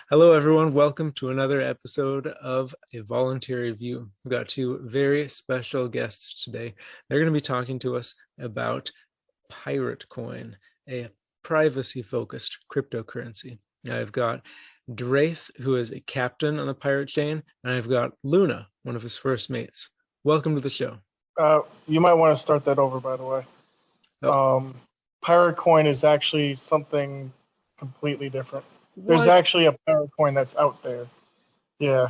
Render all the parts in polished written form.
Hello, everyone. Welcome to another episode of A Voluntary View. We've got two very special guests today. They're going to be talking to us about Piratecoin, a privacy-focused cryptocurrency. I've got Draeth, who is a captain on the pirate chain, and I've got Luna, one of his first mates. Welcome to the show. You might want to start that over, by the way. Oh. Piratecoin is actually something completely different. There's What? actually a Piratecoin that's out there. Yeah.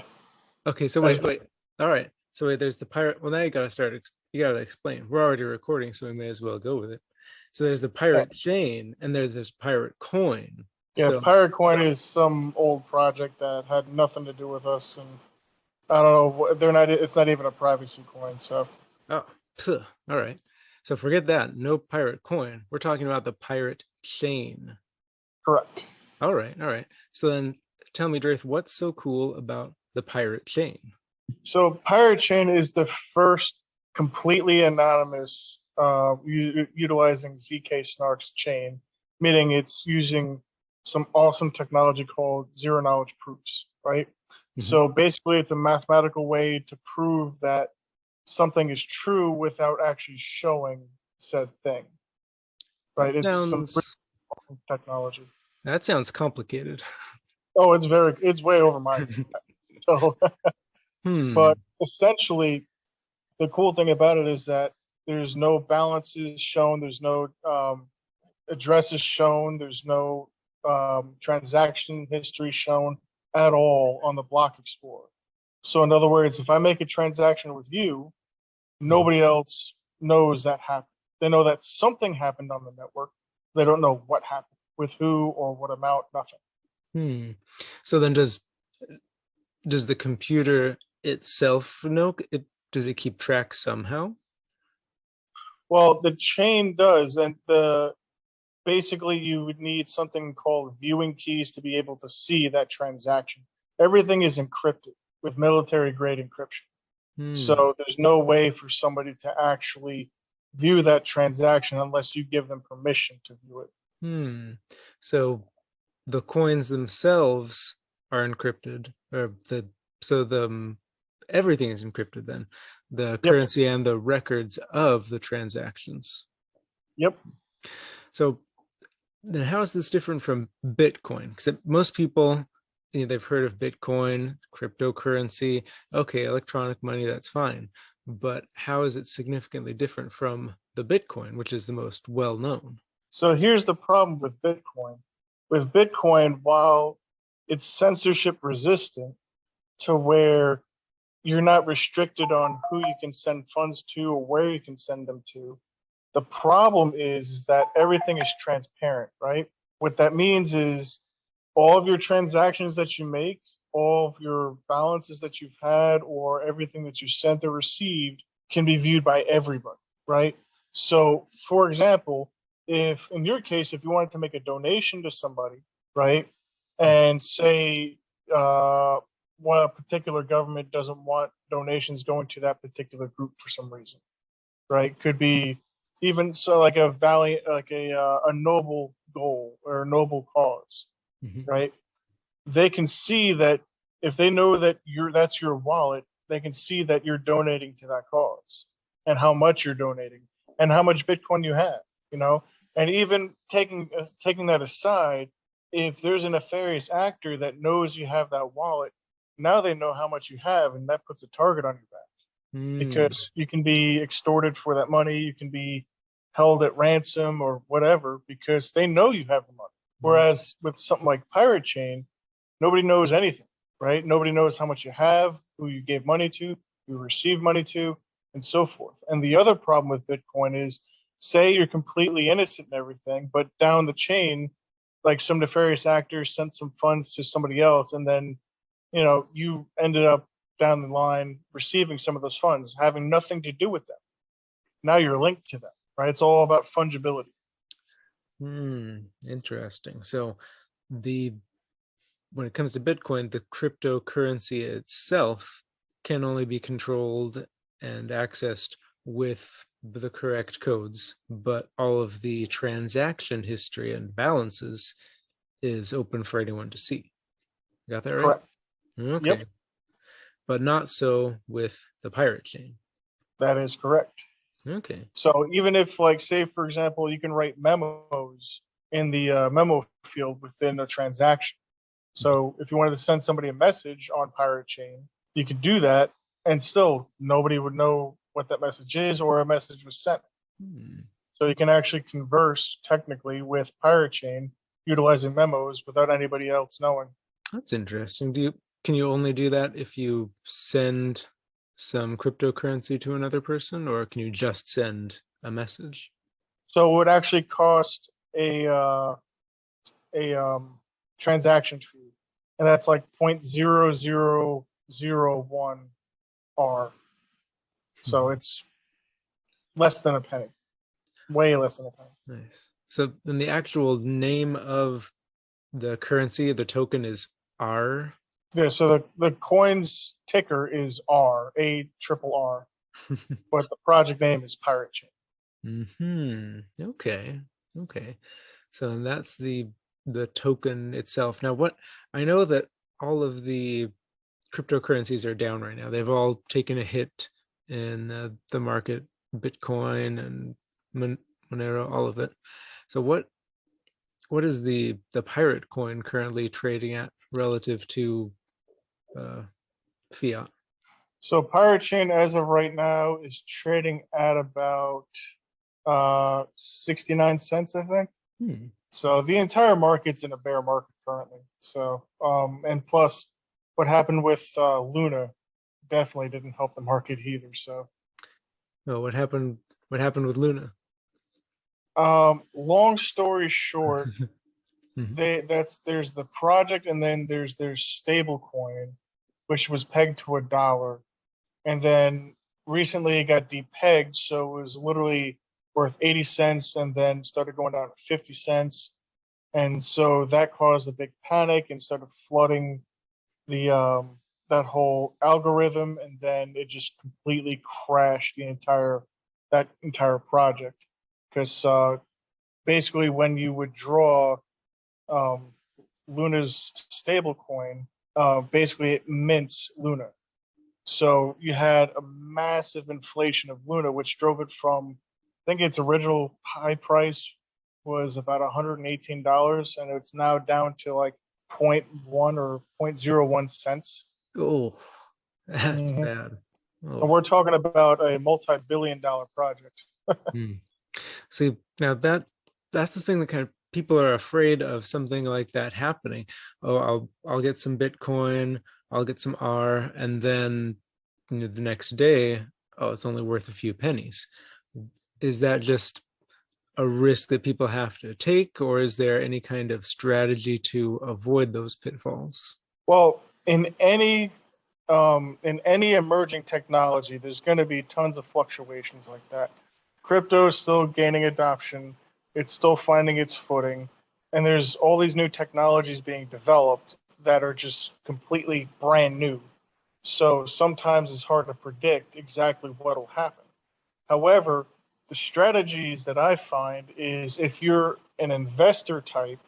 Okay, so wait. All right. So wait, there's the pirate. Well, now you got to explain. We're already recording, so we may as well go with it. So there's the pirate chain and there's this Piratecoin. Yeah, So Piratecoin is some old project that had nothing to do with us, and I don't know. They're not. It's not even a privacy coin. So. Oh, all right. So forget that. No Piratecoin. We're talking about the pirate chain. Correct. All right. So then tell me, Draeth, what's so cool about the pirate chain? So Pirate Chain is the first completely anonymous, utilizing ZK Snark's chain, meaning it's using some awesome technology called zero knowledge proofs, right? Mm-hmm. So basically, it's a mathematical way to prove that something is true without actually showing said thing, right? It's some pretty awesome technology. That sounds complicated. Oh, it's way over my head. So, but essentially, the cool thing about it is that there's no balances shown, there's no addresses shown, there's no transaction history shown at all on the block explorer. So in other words, if I make a transaction with you, nobody else knows that happened. They know that something happened on the network. They don't know what happened, with who or what amount, nothing. So then does the computer itself know? Does it keep track somehow? Well, the chain does, and basically you would need something called viewing keys to be able to see that transaction. Everything is encrypted with military grade encryption. So there's no way for somebody to actually view that transaction unless you give them permission to view it. So the coins themselves are encrypted, or everything is encrypted then, the currency and the records of the transactions. Yep. So then how is this different from Bitcoin? Because most people, they've heard of Bitcoin, cryptocurrency, okay, electronic money, that's fine. But how is it significantly different from the Bitcoin, which is the most well-known? So here's the problem with Bitcoin. With Bitcoin, while it's censorship resistant to where you're not restricted on who you can send funds to or where you can send them to, the problem is that everything is transparent, right? What that means is all of your transactions that you make, all of your balances that you've had, or everything that you sent or received can be viewed by everybody, right? So, for example, if in your case, if you wanted to make a donation to somebody, right, and say one particular government doesn't want donations going to that particular group for some reason, right? Could be even so like a noble goal or a noble cause, right? They can see that if they know that that's your wallet, they can see that you're donating to that cause and how much you're donating and how much Bitcoin you have, and even taking that aside, if there's a nefarious actor that knows you have that wallet, now they know how much you have, and that puts a target on your back because you can be extorted for that money. You can be held at ransom or whatever because they know you have the money. Whereas with something like Pirate Chain, nobody knows anything, right? Nobody knows how much you have, who you gave money to, who you received money to, and so forth. And the other problem with Bitcoin is, say you're completely innocent and everything, but down the chain, like some nefarious actor sent some funds to somebody else, and then you ended up down the line receiving some of those funds, having nothing to do with them. Now you're linked to them, right? It's all about fungibility. Interesting. So when it comes to Bitcoin, the cryptocurrency itself can only be controlled and accessed with the correct codes, but all of the transaction history and balances is open for anyone to see. Got that right? Correct. Okay. Yep, But not so with the pirate chain. that is correct. Okay. So even if, like, say for example, you can write memos in the memo field within a transaction. So if you wanted to send somebody a message on Pirate Chain, you could do that, and still nobody would know what that message is or a message was sent. Hmm. So you can actually converse technically with Pirate Chain utilizing memos without anybody else knowing. That's interesting. Can you only do that if you send some cryptocurrency to another person, or can you just send a message? So it would actually cost a transaction fee, and that's like 0.0001 R. So it's less than a penny, way less than a penny. Nice. So then the actual name of the currency, the token is R. Yeah, so the coin's ticker is R, ARRR, but the project name is Pirate Chain. Okay. Okay. So that's the token itself. Now, what I know that all of the cryptocurrencies are down right now. They've all taken a hit in the market, Bitcoin and Monero, all of it. So what is the pirate coin currently trading at relative to uh, fiat? So Pirate Chain, as of right now, is trading at about 69 cents, I think. Hmm. So the entire market's in a bear market currently. So and plus, what happened with Luna definitely didn't help the market either. So Oh, what happened? What happened with Luna? long story short, Mhm. there's the project, and then their stable coin, which was pegged to $1, and then recently it got depegged, so it was literally worth 80 cents, and then started going down to 50 cents, and so that caused a big panic and started flooding the that whole algorithm, and then it just completely crashed that entire project because basically when you withdraw um, Luna's stablecoin, basically it mints Luna. So you had a massive inflation of Luna, which drove it from, I think its original high price was about $118, and it's now down to like zero point 0.1 or 0.01 cents. Oh, that's Mm-hmm. bad. And Oh. we're talking about a multi-billion-dollar project. Hmm. See, now that's the thing that kind of people are afraid of something like that happening. Oh, I'll get some Bitcoin, I'll get some R, and then the next day, oh, it's only worth a few pennies. Is that just a risk that people have to take, or is there any kind of strategy to avoid those pitfalls? Well, in any emerging technology, there's going to be tons of fluctuations like that. Crypto is still gaining adoption, it's still finding its footing, and there's all these new technologies being developed that are just completely brand new. So sometimes it's hard to predict exactly what will happen. However, the strategies that I find is if you're an investor type,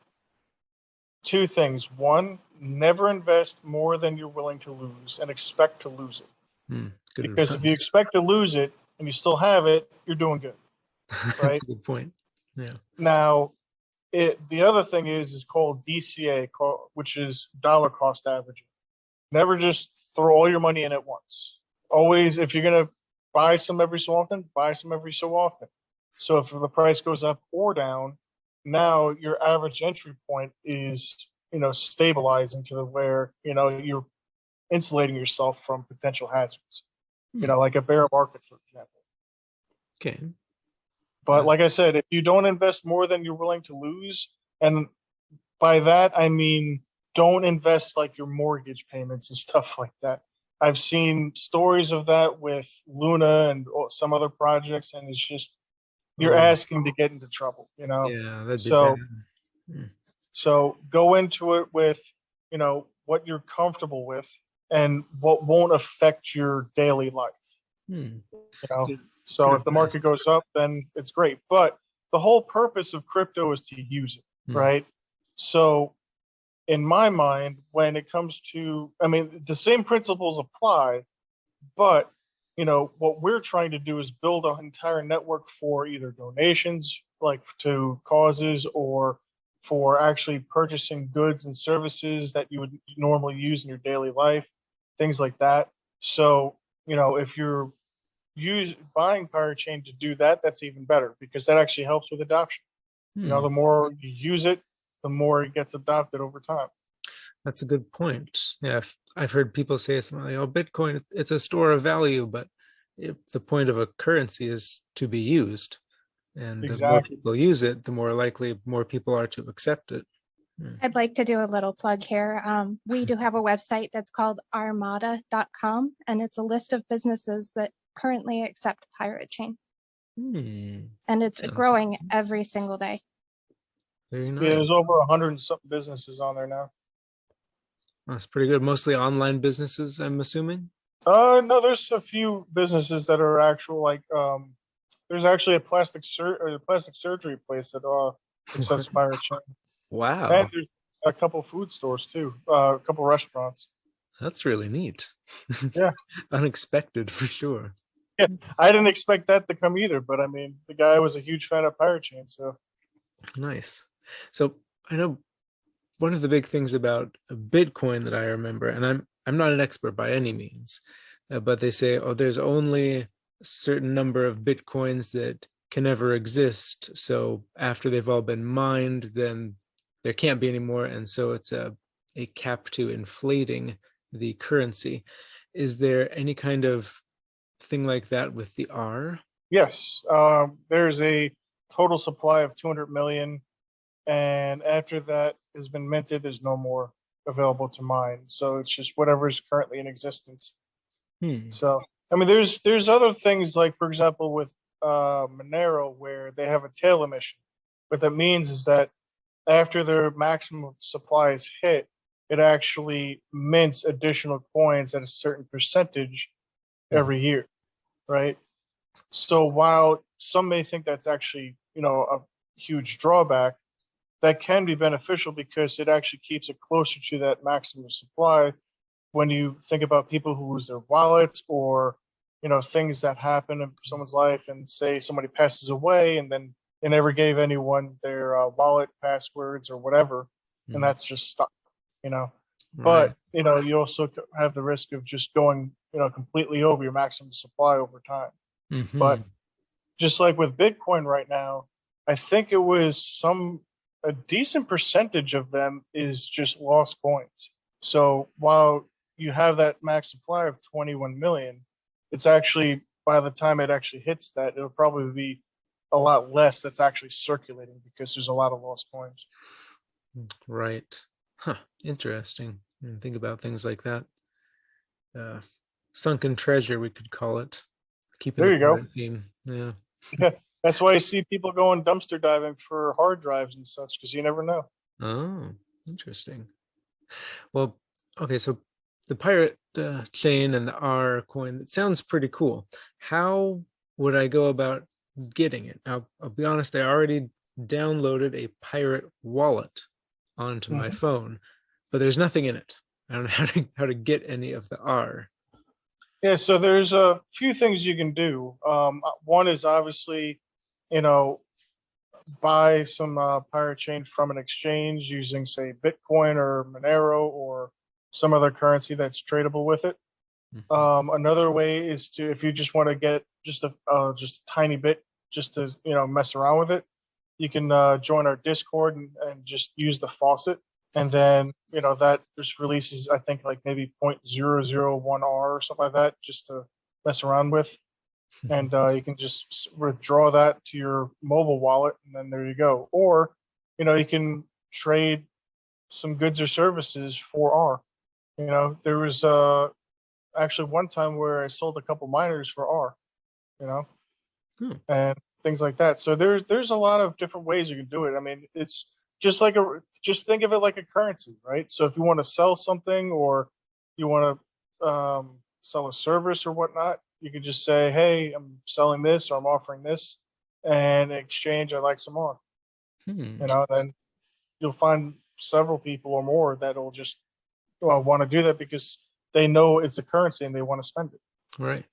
two things. One, never invest more than you're willing to lose and expect to lose it. Good Because if you advice. expect to lose it and you still have it, you're doing good, That's right? a good point. Yeah. Now, the other thing is called DCA, which is dollar cost averaging. Never just throw all your money in at once. Always, if you're gonna buy some every so often, buy some every so often. So if the price goes up or down, now your average entry point is stabilizing to where you're insulating yourself from potential hazards. Hmm. Like a bear market, for example. Okay. But like I said, if you don't invest more than you're willing to lose, and by that I mean don't invest like your mortgage payments and stuff like that. I've seen stories of that with Luna and some other projects, and it's just you're Oh, asking to get into trouble. yeah, that'd be bad. So Hmm. so go into it with what you're comfortable with and what won't affect your daily life. Hmm. you know Good, good so if the advice. market goes up, then it's great, but the whole purpose of crypto is to use it, Hmm. right? So in my mind, when it comes to, I mean, the same principles apply, but what we're trying to do is build an entire network for either donations, like to causes, or for actually purchasing goods and services that you would normally use in your daily life, things like that. So, if you're buying Piratechain to do that, that's even better because that actually helps with adoption. The more you use it, the more it gets adopted over time. That's a good point. Yeah, I've heard people say something like, "Oh, Bitcoin, it's a store of value," but the point of a currency is to be used, and the more Exactly. people use it, the more likely more people are to accept it. I'd like to do a little plug here. We do have a website that's called armada.com, and it's a list of businesses that currently accept Piratechain. And it's growing every single day. Very nice. Yeah, there's over 100 and something businesses on there now. That's pretty good. Mostly online businesses, I'm assuming. No, there's a few businesses that are actual, like there's actually a plastic surgery place that accepts Piratechain. Wow. And there's a couple food stores too, a couple restaurants. That's really neat. Yeah. Unexpected for sure. Yeah, I didn't expect that to come either, but I mean, the guy was a huge fan of Piratechain, so. Nice. So I know one of the big things about Bitcoin that I remember, and I'm not an expert by any means, but they say, oh, there's only a certain number of Bitcoins that can ever exist. So after they've all been mined, then there can't be any more. And so it's a cap to inflating the currency. Is there any kind of thing like that with the R? Yes, there's a total supply of 200 million. And after that has been minted, there's no more available to mine. So it's just whatever is currently in existence. So, I mean, there's other things like, for example, with Monero, where they have a tail emission. What that means is that after their maximum supply is hit, it actually mints additional coins at a certain percentage every year, right? So while some may think that's actually, a huge drawback, that can be beneficial because it actually keeps it closer to that maximum supply. When you think about people who lose their wallets, or things that happen in someone's life, and say somebody passes away and then they never gave anyone their wallet passwords or whatever, and that's just stuck, But you also have the risk of just going completely over your maximum supply over time. But just like with Bitcoin right now, I think it was a decent percentage of them is just lost coins. So while you have that max supply of 21 million, it's actually, by the time it actually hits that, it'll probably be a lot less that's actually circulating because there's a lot of lost coins. Right. Huh. Interesting. Think about things like that. Sunken treasure, we could call it. Keeping there you go. Theme. Yeah. Yeah. That's why you see people going dumpster diving for hard drives and such, because you never know. Oh, interesting. Well, okay, so the pirate chain and the R coin, it sounds pretty cool. How would I go about getting it? I'll be honest, I already downloaded a pirate wallet onto my phone, but there's nothing in it. I don't know how to get any of the R. Yeah, so there's a few things you can do. One is obviously, buy some Piratechain from an exchange using, say, Bitcoin or Monero or some other currency that's tradable with it. Another way is to, if you just want to get just a tiny bit, just to mess around with it, you can join our Discord and just use the faucet, and then that just releases, I think, like maybe 0.001 R or something like that, just to mess around with. And you can just withdraw that to your mobile wallet, and then there you go. Or you can trade some goods or services for R. There was actually one time where I sold a couple miners for R, and things like that. So there's a lot of different ways you can do it. I mean, it's just think of it like a currency, right? So if you want to sell something, or you want to sell a service or whatnot, you can just say, hey, I'm selling this, or I'm offering this, and in exchange, I'd like some more. Then you'll find several people or more that'll just want to do that because they know it's a currency and they want to spend it. Right.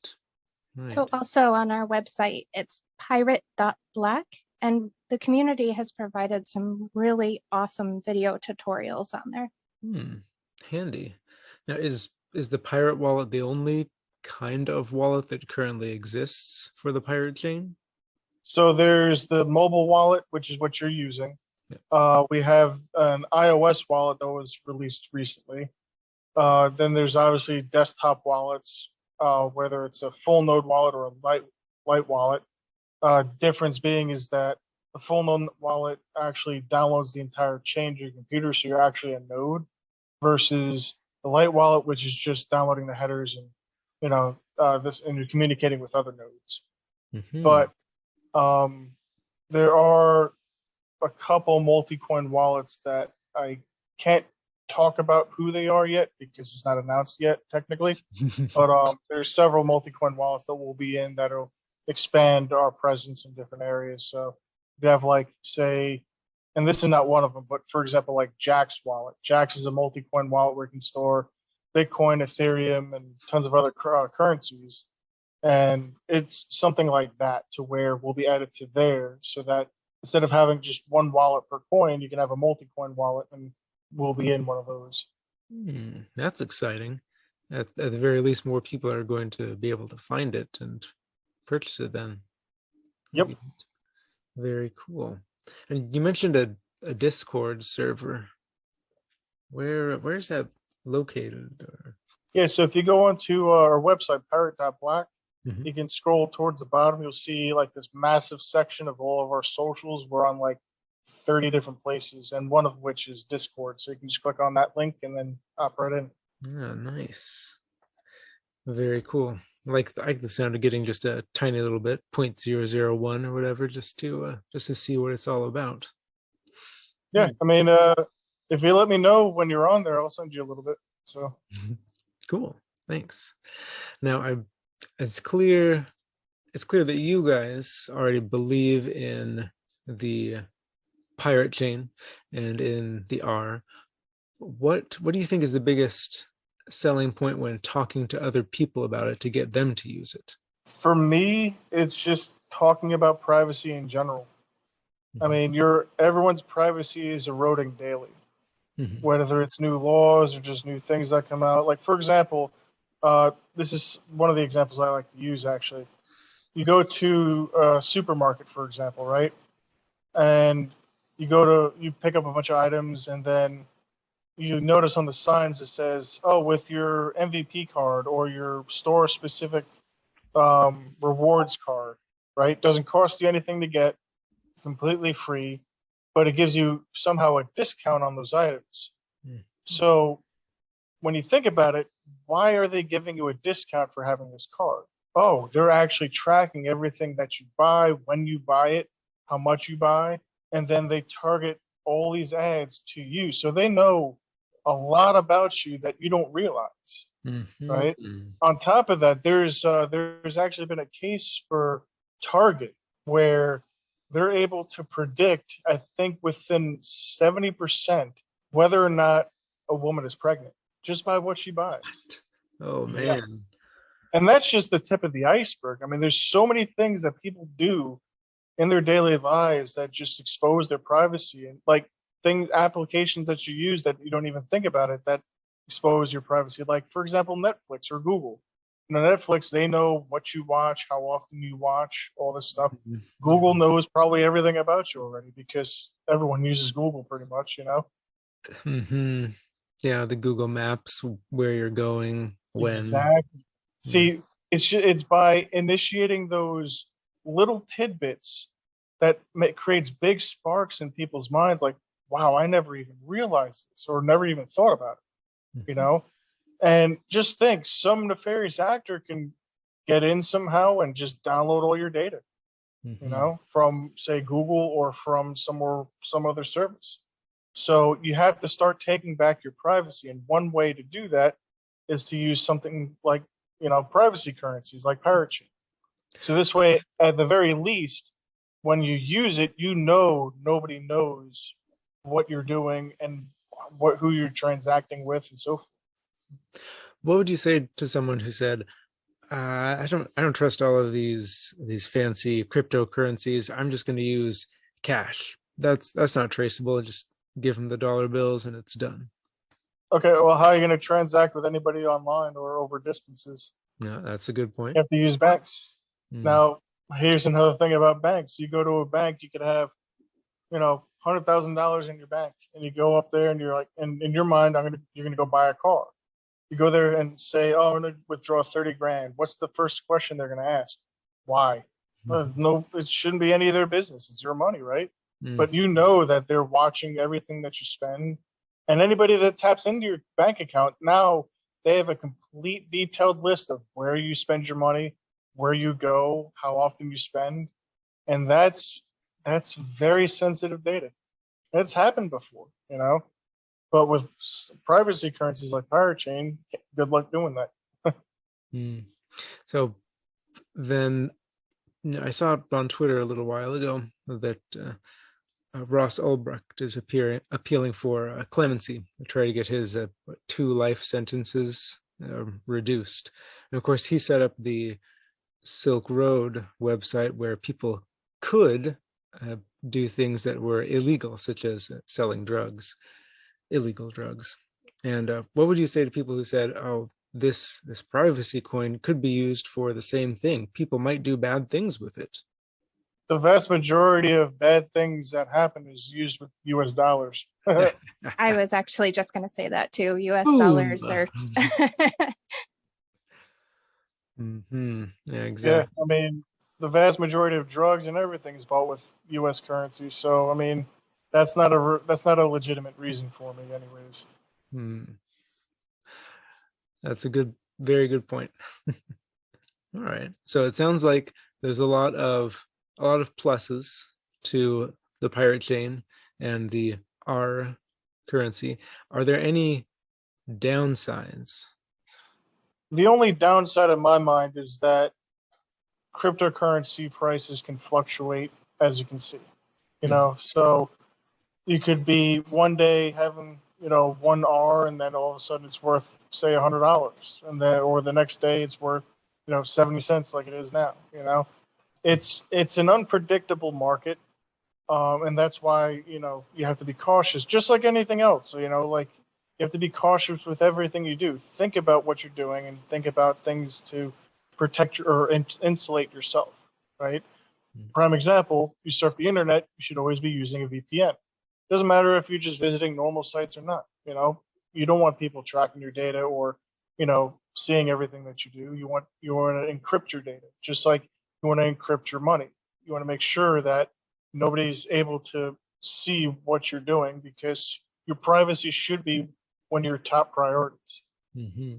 Right. So also on our website, it's pirate.black, and the community has provided some really awesome video tutorials on there. Handy. Now, is the pirate wallet the only kind of wallet that currently exists for the pirate chain? So there's the mobile wallet, which is what you're using. We have an iOS wallet that was released recently. Then there's obviously desktop wallets, whether it's a full node wallet or a light wallet. Difference being is that the full node wallet actually downloads the entire chain to your computer, so you're actually a node, versus the light wallet, which is just downloading the headers and and you're communicating with other nodes. But there are a couple multi-coin wallets that I can't talk about who they are yet because it's not announced yet technically. But there's several multi-coin wallets that will be in that'll expand our presence in different areas. So they have say, and this is not one of them, but for example, like Jax wallet. Jax is a multi-coin wallet where you can store Bitcoin, Ethereum, and tons of other currencies. And it's something like that to where we'll be added to there so that instead of having just one wallet per coin, you can have a multi-coin wallet and we'll be in one of those. That's exciting. At the very least, more people are going to be able to find it and purchase it then. Yep. Very cool. And you mentioned a Discord server. Where's that located? Yeah, so if you go onto our website, pirate.black, you can scroll towards the bottom. You'll see this massive section of all of our socials. We're on 30 different places, and one of which is Discord. So you can just click on that link and then hop right in. Yeah, nice. Very cool. I like the sound of getting just a tiny little bit, 0.001 or whatever, just to see what it's all about. Yeah, I mean, if you let me know when you're on there, I'll send you a little bit. So cool. Thanks. Now it's clear that you guys already believe in the pirate chain and in the ARRR. What do you think is the biggest selling point when talking to other people about it to get them to use it? For me, it's just talking about privacy in general. I mean, everyone's privacy is eroding daily, whether it's new laws or just new things that come out. For example, this is one of the examples I like to use, actually. You go to a supermarket, for example, right? And you pick up a bunch of items, and then you notice on the signs it says, oh, with your MVP card or your store-specific rewards card, right? Doesn't cost you anything to get. It's completely free, but it gives you somehow a discount on those items. So when you think about it, why are they giving you a discount for having this card? Oh, they're actually tracking everything that you buy, when you buy it, how much you buy, and then they target all these ads to you. So they know a lot about you that you don't realize, right? On top of that, there's actually been a case for Target where they're able to predict, I think within 70%, whether or not a woman is pregnant just by what she buys. Oh man. Yeah. And that's just the tip of the iceberg. I mean, there's so many things that people do in their daily lives that just expose their privacy, and applications that you use that you don't even think about it that expose your privacy. Like, for example, Netflix or Google. Netflix, they know what you watch, how often you watch, all this stuff. Google knows probably everything about you already because everyone uses Google pretty much, Yeah, the Google Maps, where you're going, when. Exactly. See, it's by initiating those little tidbits that creates big sparks in people's minds. Like, wow, I never even realized this or never even thought about it, And just think, some nefarious actor can get in somehow and just download all your data, from, say, Google or from some other service. So you have to start taking back your privacy. And one way to do that is to use something like, privacy currencies like Piratecoin. So this way, at the very least, when you use it, nobody knows what you're doing, and who you're transacting with and so forth. What would you say to someone who said, I don't trust all of these fancy cryptocurrencies. I'm just going to use cash. That's not traceable. Just give them the dollar bills and it's done. Okay, well, how are you going to transact with anybody online or over distances? No, that's a good point. You have to use banks. Mm. Now, here's another thing about banks. You go to a bank, you could have, $100,000 in your bank, and you go up there and you're like, and in your mind, you're gonna go buy a car. You go there and say, oh, I'm gonna withdraw 30 grand. What's the first question they're gonna ask? Why? No, it shouldn't be any of their business. It's your money, right? Mm. But you know that they're watching everything that you spend, and anybody that taps into your bank account now, they have a complete detailed list of where you spend your money, where you go, how often you spend, and that's very sensitive data. It's happened before, but with privacy currencies like Piratecoin, good luck doing that. Mm. So then I saw it on Twitter a little while ago that Ross Ulbricht is appealing for clemency to try to get his 2 life sentences reduced. And of course, he set up the Silk Road website where people could do things that were illegal, such as selling drugs, illegal drugs. And what would you say to people who said, oh, this privacy coin could be used for the same thing? People might do bad things with it. The vast majority of bad things that happen is used with US dollars. I was actually just going to say that too. US Boom. dollars are. Mm-hmm. Yeah, exactly. Yeah, I mean, the vast majority of drugs and everything is bought with US currency. So, I mean, that's not a legitimate reason for me anyways. That's a very good point. All right. So it sounds like there's a lot of pluses to the pirate chain and the ARRR currency. Are there any downsides? The only downside in my mind is that cryptocurrency prices can fluctuate, as you can see. So you could be one day having, 1 R, and then all of a sudden it's worth, say, $100, and then, or the next day it's worth, 70 cents like it is now. It's an unpredictable market, and that's why you have to be cautious, just like anything else. So like you have to be cautious with everything you do. Think about what you're doing and think about things to protect or insulate yourself. Right. Prime example: you surf the internet, you should always be using a VPN. Doesn't matter if you're just visiting normal sites or not. You don't want people tracking your data or seeing everything that you do. You want to encrypt your data, just like you want to encrypt your money. You want to make sure that nobody's able to see what you're doing, because your privacy should be one of your top priorities. Mm-hmm.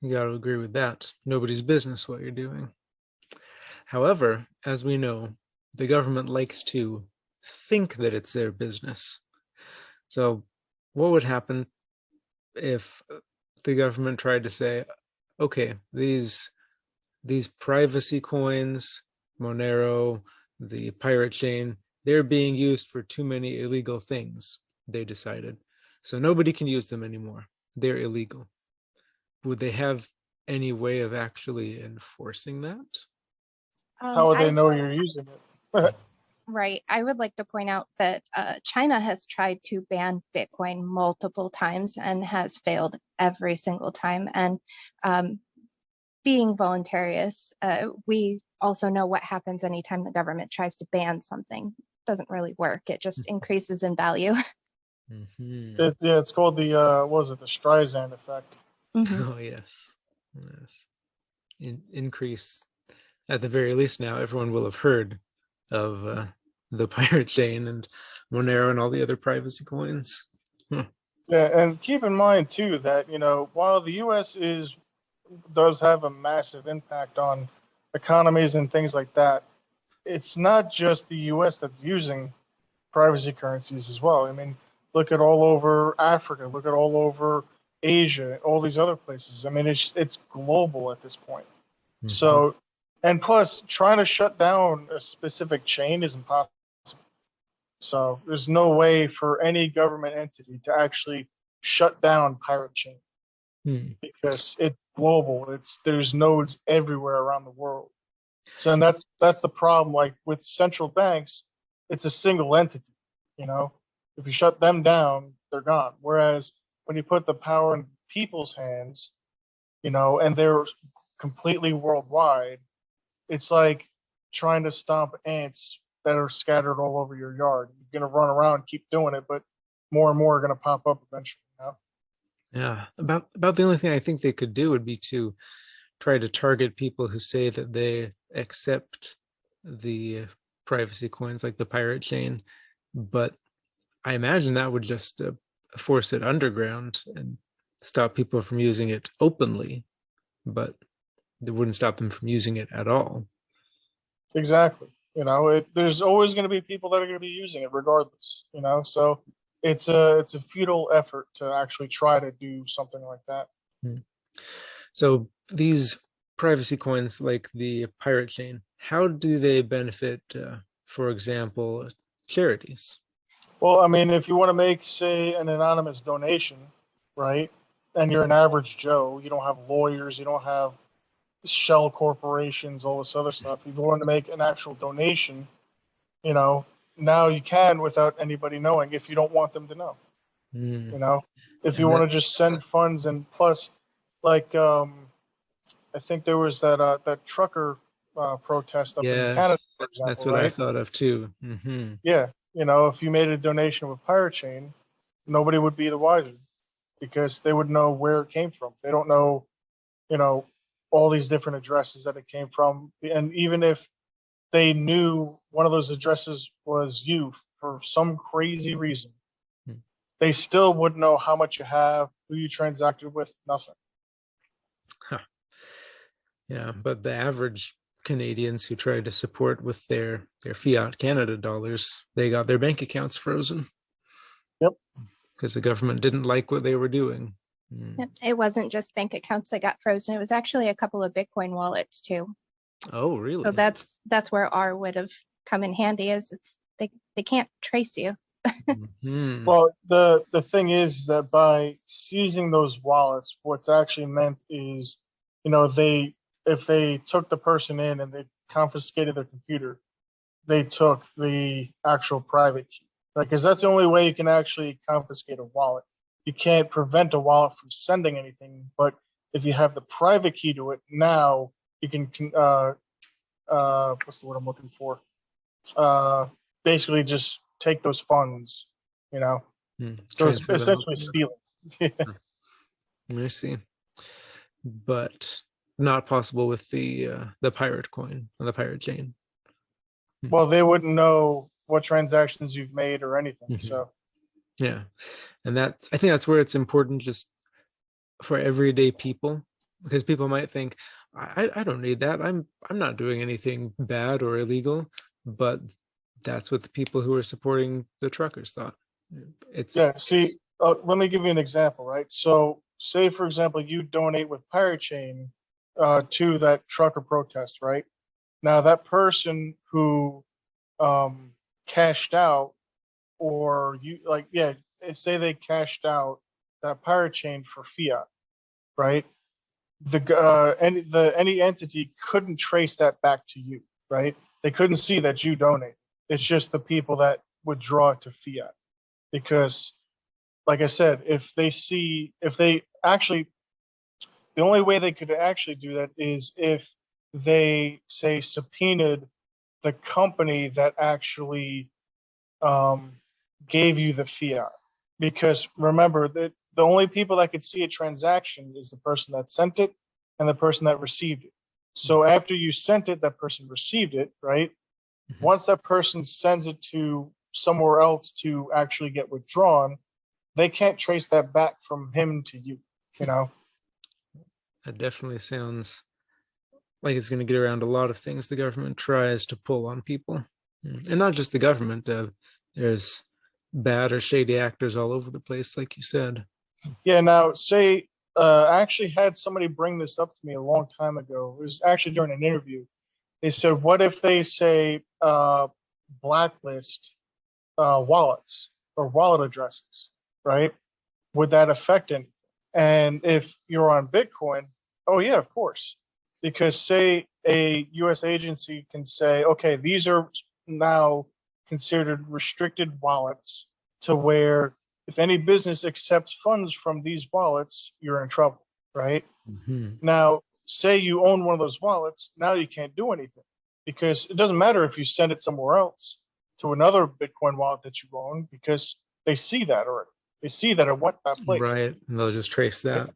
You got to agree with that. Nobody's business what you're doing. However, as we know, the government likes to think that it's their business. So what would happen if the government tried to say, okay, these privacy coins, Monero, the pirate chain, they're being used for too many illegal things, they decided. So nobody can use them anymore. They're illegal. Would they have any way of actually enforcing that? How would they know you're using it? Right. I would like to point out that China has tried to ban Bitcoin multiple times and has failed every single time. And being voluntarists, we also know what happens anytime the government tries to ban something. It doesn't really work. It just increases in value. Mm-hmm. It's called the the Streisand effect. Mm-hmm. Oh yes. Increase. At the very least, now everyone will have heard of the pirate chain and Monero and all the other privacy coins. Yeah, and keep in mind too that while the U.S. does have a massive impact on economies and things like that, it's not just the U.S. that's using privacy currencies as well. I mean, look at all over Africa, look at all over Asia, all these other places. I mean, it's global at this point. Mm-hmm. So, and plus, trying to shut down a specific chain is impossible. So there's no way for any government entity to actually shut down Pirate Chain because it's global. There's nodes everywhere around the world. So and that's the problem. Like with central banks, it's a single entity. You know, if you shut them down, they're gone. Whereas when you put the power in people's hands, you know, and they're completely worldwide, it's like trying to stomp ants that are scattered all over your yard. You're gonna run around, keep doing it, but more and more are gonna pop up eventually. You know? Yeah, about the only thing I think they could do would be to try to target people who say that they accept the privacy coins like the Pirate Chain, but I imagine that would just force it underground and stop people from using it openly, but it wouldn't stop them from using it at all. Exactly. You know, there's always going to be people that are going to be using it regardless. You know, so it's a futile effort to actually try to do something like that. So these privacy coins like the Pirate Chain, how do they benefit, for example, charities? Well, I mean, if you want to make, say, an anonymous donation, right, and you're an average Joe, you don't have lawyers, you don't have shell corporations, all this other stuff. If you want to make an actual donation, you know, now you can without anybody knowing if you don't want them to know. You know, if you And want that, to just send funds, and plus, like, I think there was that trucker protest up in yes, Canada, for example, that's what I right? thought of too. Yeah, you know, if you made a donation with Pirate Chain, nobody would be the wiser because they would know where it came from. They don't know, you know, all these different addresses that it came from, and even if they knew one of those addresses was you for some crazy reason, they still wouldn't know how much you have, who you transacted with, nothing. Huh. Yeah, but the average Canadians who tried to support with their fiat Canada dollars, they got their bank accounts frozen. Yep. Because the government didn't like what they were doing. Yep. It wasn't just bank accounts that got frozen. It was actually a couple of Bitcoin wallets too. Oh, really? So that's where ARRR would have come in handy, is they can't trace you. Well, the thing is that by seizing those wallets, what's actually meant is, you know, if they took the person in and they confiscated their computer, they took the actual private key. Like, because that's the only way you can actually confiscate a wallet. You can't prevent a wallet from sending anything, but if you have the private key to it, now you can what's the word I'm looking for? Basically just take those funds, you know. So it's Transfer them essentially over. stealing. I see. But not possible with the pirate coin on the Pirate Chain. Well, they wouldn't know what transactions you've made or anything. So yeah, and I think that's where it's important just for everyday people, because people might think, I don't need that. I'm not doing anything bad or illegal, but that's what the people who are supporting the truckers thought. yeah, see, let me give you an example, right? So say, for example, you donate with Pirate Chain to that trucker protest, right? Now that person who cashed out, or you like, yeah, say they cashed out that Pirate Chain for fiat, right? Any entity couldn't trace that back to you, right? They couldn't see that you donate. It's just the people that would draw it to fiat, because, like I said, if they actually, the only way they could actually do that is if they say subpoenaed the company that actually gave you the fiat. Because remember that the only people that could see a transaction is the person that sent it and the person that received it. So after you sent it, that person received it, right? Once that person sends it to somewhere else to actually get withdrawn, they can't trace that back from him to you, you know? That definitely sounds like it's going to get around a lot of things the government tries to pull on people. And not just the government. There's bad or shady actors all over the place, like you said. Yeah, now say, I actually had somebody bring this up to me a long time ago. It was actually during an interview. They said, what if they say blacklist wallets or wallet addresses, right? Would that affect anything? And if you're on Bitcoin, oh yeah, of course. Because say a US agency can say, okay, these are now considered restricted wallets to where if any business accepts funds from these wallets, you're in trouble, right? Mhm. Now, say you own one of those wallets, now you can't do anything because it doesn't matter if you send it somewhere else to another Bitcoin wallet that you own because they see that already. They see that it went that place. Right. And they'll just trace that.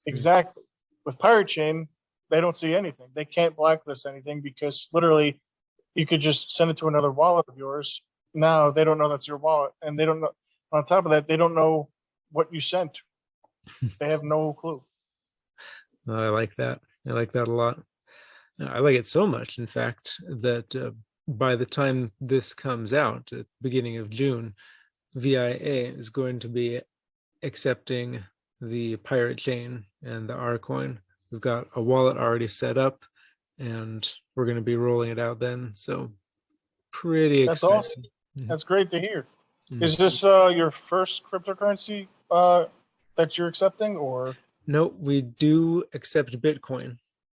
Exactly. With Pirate Chain, they don't see anything. They can't blacklist anything because literally you could just send it to another wallet of yours. Now they don't know that's your wallet. And they don't know, on top of that, they don't know what you sent. They have no clue. I like that. I like that a lot. I like it so much, in fact, that by the time this comes out, at the beginning of June, VIA is going to be accepting the Pirate Chain and the ARRR coin. We've got a wallet already set up, and we're going to be rolling it out then. So pretty That's excited. awesome. That's great to hear. Mhm. Is this your first cryptocurrency that you're accepting, or? No, we do accept Bitcoin.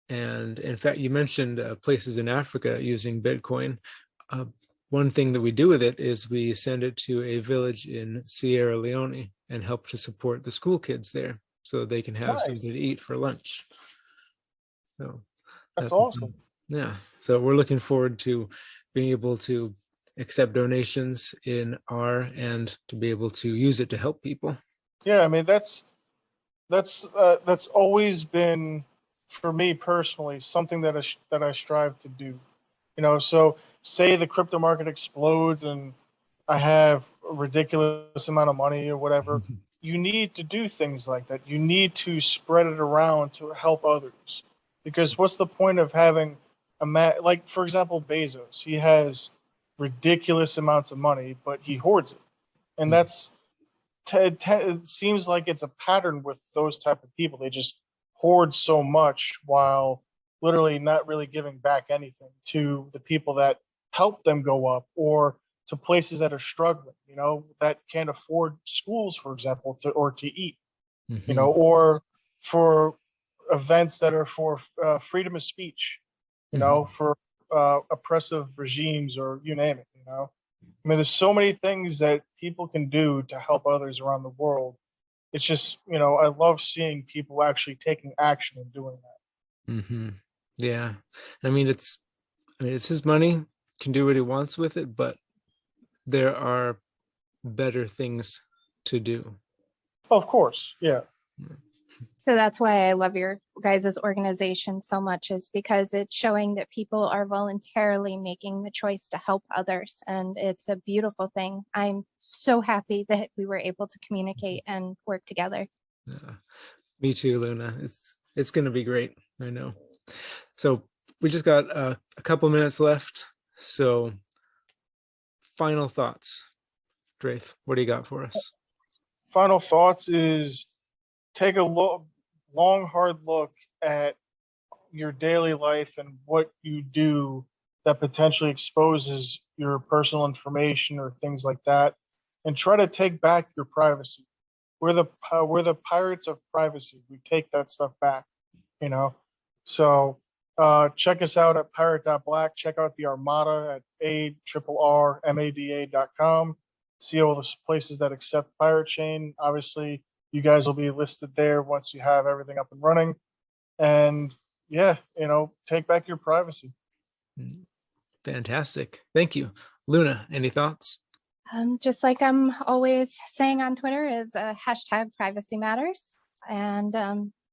And in fact, you mentioned places in Africa using Bitcoin. Uh, one thing that we do with it is we send it to a village in Sierra Leone and help to support the school kids there so they can have something Nice. to eat for lunch. So That's that's awesome. yeah. So we're looking forward to being able to accept donations in R and to be able to use it to help people. Yeah, I mean that's always been for me personally something that I strive to do. You know, so say the crypto market explodes and I have a ridiculous amount of money or whatever. You need to do things like that. You need to spread it around to help others. Because what's the point of having like for example Bezos, he has ridiculous amounts of money, but he hoards it. And that's it seems like it's a pattern with those type of people. They just hoard so much while literally not really giving back anything to the people that help them go up or to places that are struggling, you know, that can't afford schools, for example, to eat, you know, or for events that are for freedom of speech, you know, for oppressive regimes or you name it, you know. I mean, there's so many things that people can do to help others around the world. It's just, you know, I love seeing people actually taking action and doing that. Yeah. I mean, it's his money, can do what he wants with it, but there are better things to do. Oh, of course, yeah. So that's why I love your guys' organization so much, is because it's showing that people are voluntarily making the choice to help others. And it's a beautiful thing. I'm so happy that we were able to communicate and work together. Me too, Luna. It's going to be great. I know. So we just got a couple minutes left. So final thoughts, Draeth, what do you got for us? Final thoughts is take a long, hard look at your daily life and what you do that potentially exposes your personal information or things like that, and try to take back your privacy. We're the pirates of privacy. We take that stuff back, you know. So check us out at pirate.black. Check out the Armada at ARRRMADA.com. See all the places that accept Pirate Chain. Obviously, you guys will be listed there once you have everything up and running. And yeah, you know, take back your privacy. Fantastic. Thank you. Luna, any thoughts? Just like I'm always saying on Twitter, is hashtag privacy matters. And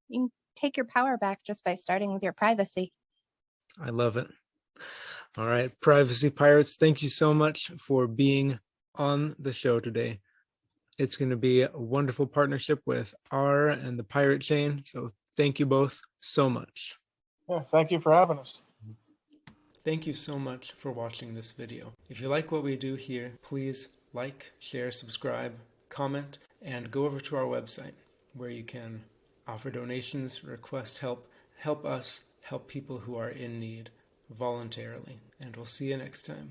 you can take your power back just by starting with your privacy. I love it. All right, Privacy Pirates, thank you so much for being on the show today. It's going to be a wonderful partnership with ARRR and the Pirate Chain. So thank you both so much. Yeah, thank you for having us. Thank you so much for watching this video. If you like what we do here, please like, share, subscribe, comment, and go over to our website where you can offer donations, request help us help people who are in need voluntarily. And we'll see you next time.